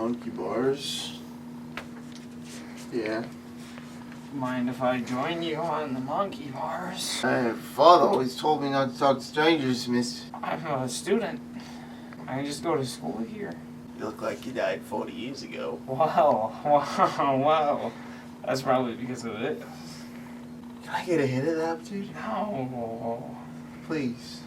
monkey bars. Yeah. Mind if I join you on the monkey bars? My father always told me not to talk to strangers, miss. I'm a student. I just go to school here. You look like you died 40 years ago. Wow. That's probably because of this. Can I get a hit of that, dude? No. Please.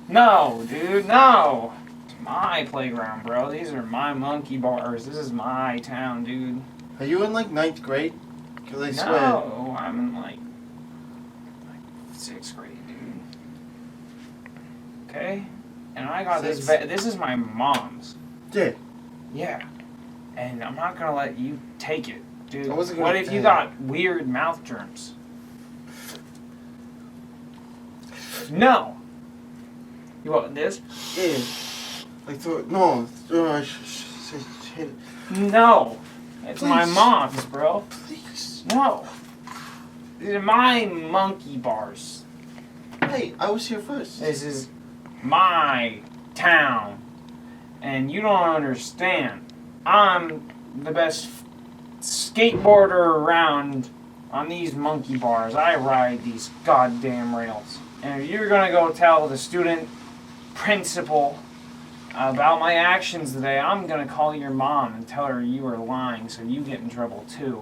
No, dude, no. It's my playground, bro. These are my monkey bars. This is my town, dude. Are you in like 9th grade? Cause I swear. No, I'm in like 6th grade, dude. Okay? And I got this. This is my mom's. Yeah. Yeah. And I'm not gonna let you take it, dude. What if you got weird mouth germs? No. You want this? Yeah. No. No. It's Please. my mom's, bro. Please. No. These are my monkey bars. Hey, I was here first. This is my town. And you don't understand. I'm the best skateboarder around on these monkey bars. I ride these goddamn rails. And if you're gonna go tell the student principal about my actions today, I'm gonna call your mom and tell her you were lying so you get in trouble too.